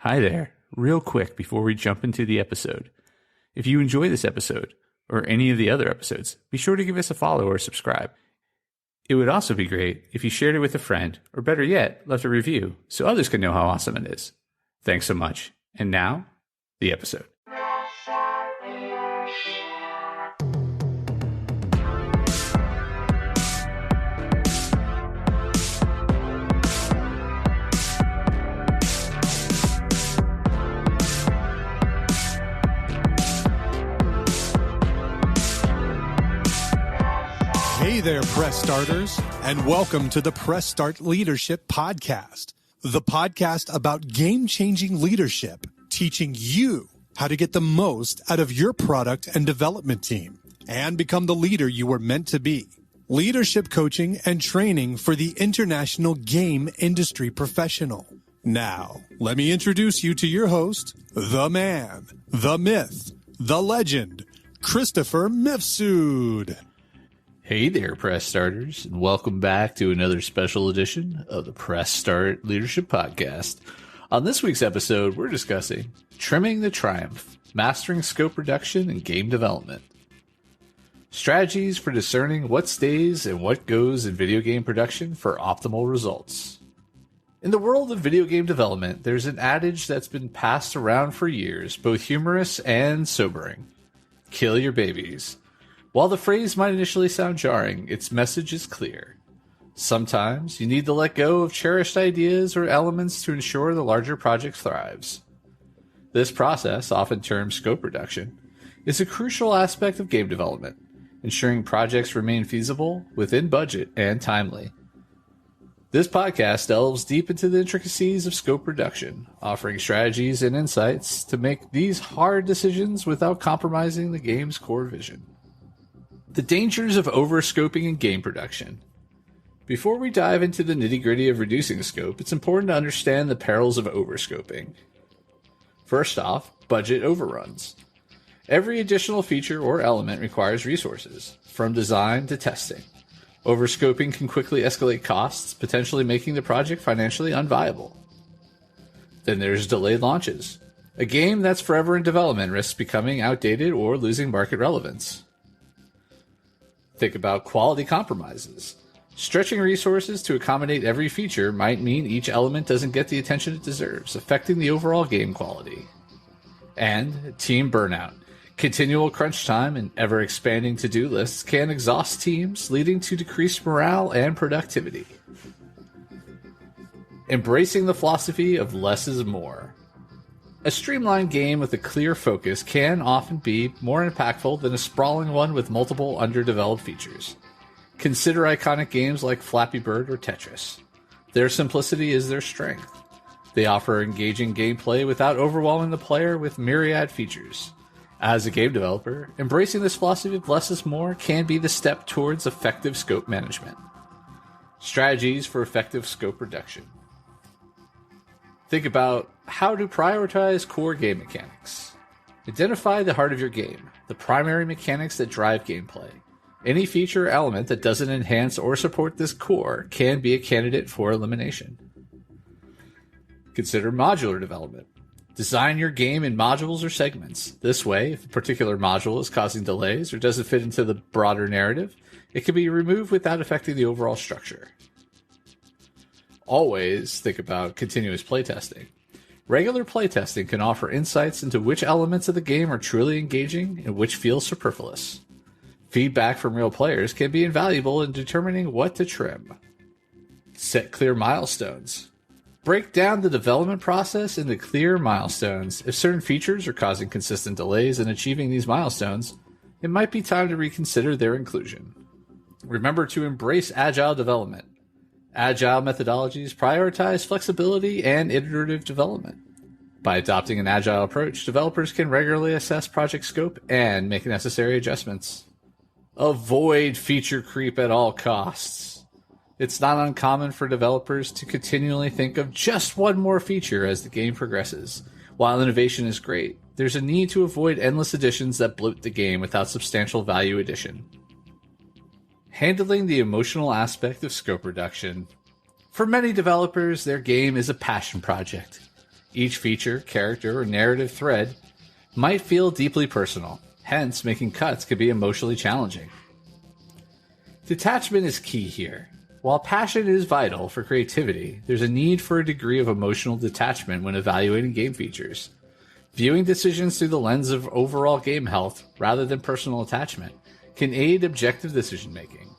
Hi there. Real quick before we jump into the episode. If you enjoy this episode, or any of the other episodes, be sure to give us a follow or subscribe. It would also be great if you shared it with a friend, or better yet, left a review so others can know how awesome it is. Thanks so much. And now, the episode. Hey there, Press Starters, and welcome to the Press Start Leadership Podcast, the podcast about game-changing leadership, teaching you how to get the most out of your product and development team and become the leader you were meant to be. Leadership coaching and training for the international game industry professional. Now, let me introduce you to your host, the man, the myth, the legend, Christopher Mifsud. Hey there, Press Starters, and welcome back to another special edition of the Press Start Leadership Podcast. On this week's episode, we're discussing Trimming the Triumph, Mastering Scope Reduction in Game Development. Strategies for discerning what stays and what goes in video game production for optimal results. In the world of video game development, there's an adage that's been passed around for years, both humorous and sobering. Kill your babies. While the phrase might initially sound jarring, its message is clear. Sometimes you need to let go of cherished ideas or elements to ensure the larger project thrives. This process, often termed scope reduction, is a crucial aspect of game development, ensuring projects remain feasible, within budget, and timely. This podcast delves deep into the intricacies of scope reduction, offering strategies and insights to make these hard decisions without compromising the game's core vision. The dangers of overscoping in game production. Before we dive into the nitty-gritty of reducing scope, it's important to understand the perils of overscoping. First off, budget overruns. Every additional feature or element requires resources, from design to testing. Overscoping can quickly escalate costs, potentially making the project financially unviable. Then there's delayed launches. A game that's forever in development risks becoming outdated or losing market relevance. Think about quality compromises. Stretching resources to accommodate every feature might mean each element doesn't get the attention it deserves, affecting the overall game quality. And team burnout. Continual crunch time and ever-expanding to-do lists can exhaust teams, leading to decreased morale and productivity. Embracing the philosophy of less is more. A streamlined game with a clear focus can often be more impactful than a sprawling one with multiple underdeveloped features. Consider iconic games like Flappy Bird or Tetris. Their simplicity is their strength. They offer engaging gameplay without overwhelming the player with myriad features. As a game developer, embracing this philosophy of less is more can be the step towards effective scope management. Strategies for effective scope reduction. Think about how to prioritize core game mechanics. Identify the heart of your game, the primary mechanics that drive gameplay. Any feature or element that doesn't enhance or support this core can be a candidate for elimination. Consider modular development. Design your game in modules or segments. This way, if a particular module is causing delays or doesn't fit into the broader narrative, it can be removed without affecting the overall structure. Always think about continuous playtesting. Regular playtesting can offer insights into which elements of the game are truly engaging and which feel superfluous. Feedback from real players can be invaluable in determining what to trim. Set clear milestones. Break down the development process into clear milestones. If certain features are causing consistent delays in achieving these milestones, it might be time to reconsider their inclusion. Remember to embrace agile development. Agile methodologies prioritize flexibility and iterative development. By adopting an agile approach, developers can regularly assess project scope and make necessary adjustments. Avoid feature creep at all costs. It's not uncommon for developers to continually think of just one more feature as the game progresses. While innovation is great, there's a need to avoid endless additions that bloat the game without substantial value addition. Handling the emotional aspect of scope reduction. For many developers, their game is a passion project. Each feature, character, or narrative thread might feel deeply personal, hence making cuts could be emotionally challenging. Detachment is key here. While passion is vital for creativity, there's a need for a degree of emotional detachment when evaluating game features. Viewing decisions through the lens of overall game health rather than personal attachment can aid objective decision-making.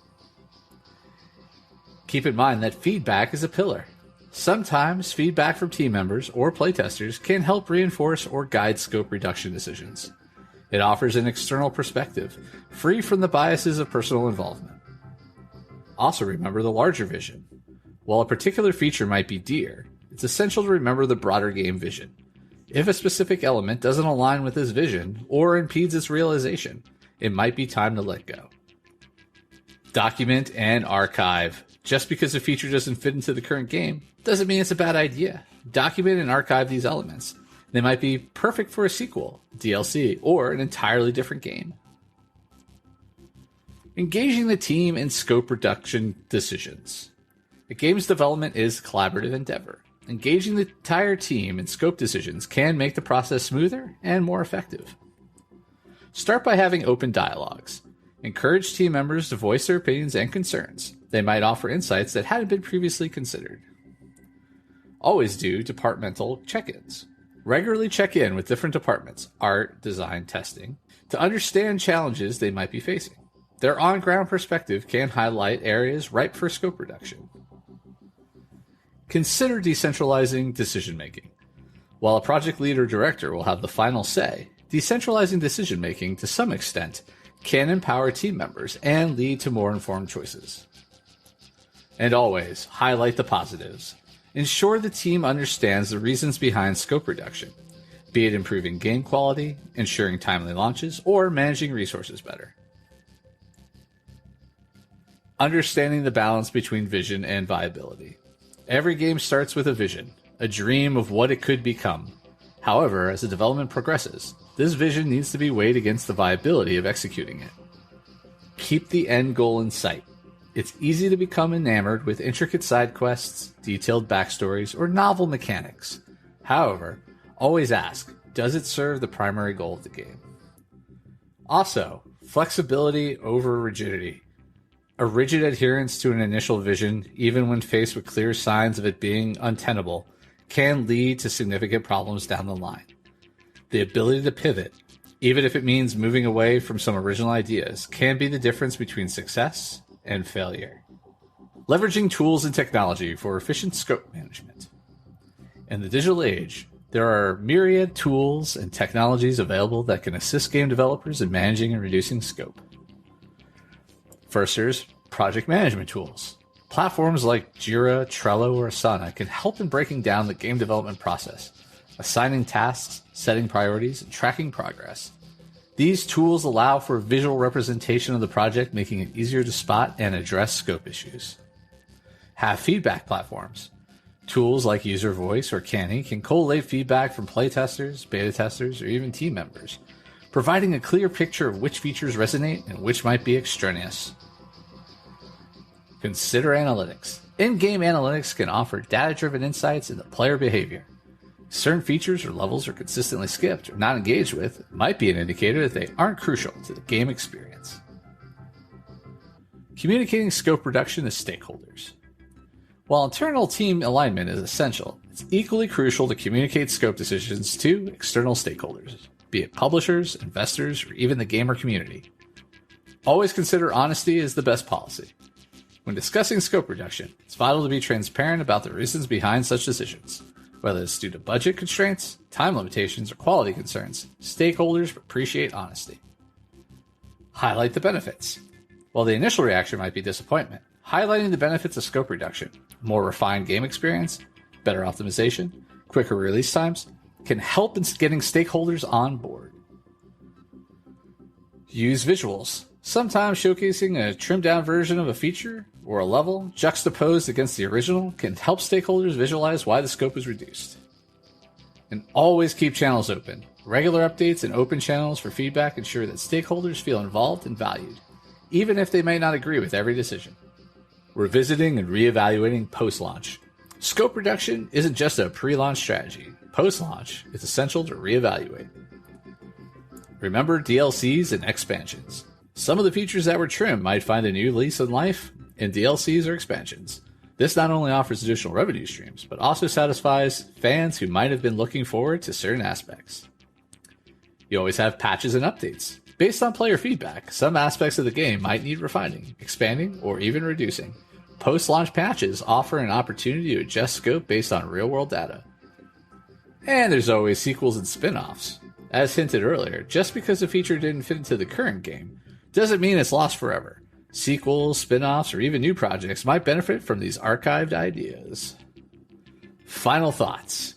Keep in mind that feedback is a pillar. Sometimes feedback from team members or playtesters can help reinforce or guide scope reduction decisions. It offers an external perspective, free from the biases of personal involvement. Also remember the larger vision. While a particular feature might be dear, it's essential to remember the broader game vision. If a specific element doesn't align with this vision or impedes its realization, it might be time to let go. Document and archive. Just because a feature doesn't fit into the current game doesn't mean it's a bad idea. Document and archive these elements. They might be perfect for a sequel, DLC, or an entirely different game. Engaging the team in scope reduction decisions. A game's development is a collaborative endeavor. Engaging the entire team in scope decisions can make the process smoother and more effective. Start by having open dialogues. Encourage team members to voice their opinions and concerns. They might offer insights that hadn't been previously considered. Always do departmental check-ins. Regularly check in with different departments, art, design, testing, to understand challenges they might be facing. Their on-ground perspective can highlight areas ripe for scope reduction. Consider decentralizing decision-making. While a project lead or director will have the final say, decentralizing decision-making to some extent can empower team members and lead to more informed choices. And always, highlight the positives. Ensure the team understands the reasons behind scope reduction, be it improving game quality, ensuring timely launches, or managing resources better. Understanding the balance between vision and viability. Every game starts with a vision, a dream of what it could become. However, as the development progresses, this vision needs to be weighed against the viability of executing it. Keep the end goal in sight. It's easy to become enamored with intricate side quests, detailed backstories, or novel mechanics. However, always ask, does it serve the primary goal of the game? Also, flexibility over rigidity. A rigid adherence to an initial vision, even when faced with clear signs of it being untenable, can lead to significant problems down the line. The ability to pivot, even if it means moving away from some original ideas, can be the difference between success and failure. Leveraging tools and technology for efficient scope management. In the digital age, there are myriad tools and technologies available that can assist game developers in managing and reducing scope. First, there's project management tools. Platforms like Jira, Trello, or Asana can help in breaking down the game development process, assigning tasks, setting priorities, and tracking progress. These tools allow for visual representation of the project, making it easier to spot and address scope issues. Have feedback platforms. Tools like User Voice or Canny can collate feedback from playtesters, beta testers, or even team members, providing a clear picture of which features resonate and which might be extraneous. Consider analytics. In-game analytics can offer data-driven insights into player behavior. Certain features or levels are consistently skipped or not engaged with might be an indicator that they aren't crucial to the game experience. Communicating scope reduction to stakeholders. While internal team alignment is essential, it's equally crucial to communicate scope decisions to external stakeholders, be it publishers, investors, or even the gamer community. Always consider honesty as the best policy. When discussing scope reduction, it's vital to be transparent about the reasons behind such decisions. Whether it's due to budget constraints, time limitations, or quality concerns, stakeholders appreciate honesty. Highlight the benefits. While the initial reaction might be disappointment, highlighting the benefits of scope reduction, more refined game experience, better optimization, quicker release times, can help in getting stakeholders on board. Use visuals. Sometimes showcasing a trimmed-down version of a feature or a level juxtaposed against the original can help stakeholders visualize why the scope is reduced. And always keep channels open. Regular updates and open channels for feedback ensure that stakeholders feel involved and valued, even if they may not agree with every decision. Revisiting and reevaluating post-launch. Scope reduction isn't just a pre-launch strategy. Post-launch, it's essential to reevaluate. Remember DLCs and expansions. Some of the features that were trimmed might find a new lease on life in DLCs or expansions. This not only offers additional revenue streams, but also satisfies fans who might have been looking forward to certain aspects. You always have patches and updates. Based on player feedback, some aspects of the game might need refining, expanding, or even reducing. Post-launch patches offer an opportunity to adjust scope based on real-world data. And there's always sequels and spin-offs. As hinted earlier, just because a feature didn't fit into the current game doesn't mean it's lost forever. Sequels, spin-offs, or even new projects might benefit from these archived ideas. Final thoughts.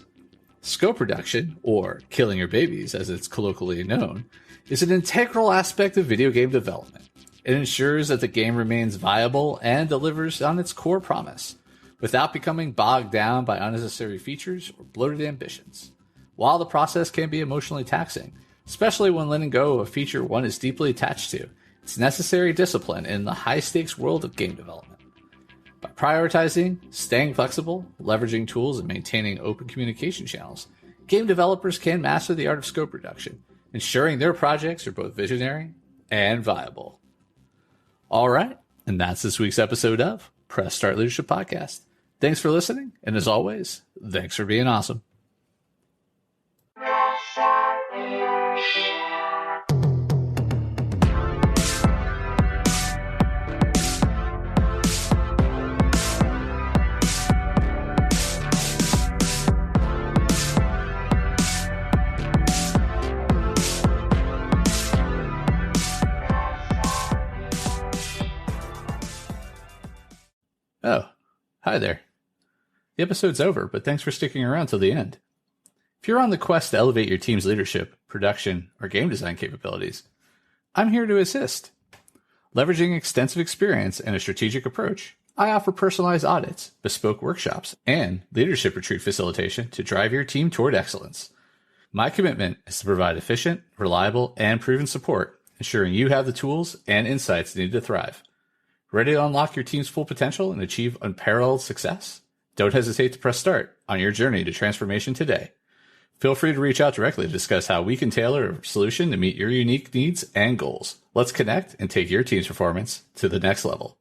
Scope reduction, or killing your babies as it's colloquially known, is an integral aspect of video game development. It ensures that the game remains viable and delivers on its core promise, without becoming bogged down by unnecessary features or bloated ambitions. While the process can be emotionally taxing, especially when letting go of a feature one is deeply attached to, it's necessary discipline in the high-stakes world of game development. By prioritizing, staying flexible, leveraging tools, and maintaining open communication channels, game developers can master the art of scope reduction, ensuring their projects are both visionary and viable. All right, and that's this week's episode of Press Start Leadership Podcast. Thanks for listening, and as always, thanks for being awesome. Oh, hi there. The episode's over, but thanks for sticking around till the end. If you're on the quest to elevate your team's leadership, production, or game design capabilities, I'm here to assist. Leveraging extensive experience and a strategic approach, I offer personalized audits, bespoke workshops, and leadership retreat facilitation to drive your team toward excellence. My commitment is to provide efficient, reliable, and proven support, ensuring you have the tools and insights needed to thrive. Ready to unlock your team's full potential and achieve unparalleled success? Don't hesitate to press start on your journey to transformation today. Feel free to reach out directly to discuss how we can tailor a solution to meet your unique needs and goals. Let's connect and take your team's performance to the next level.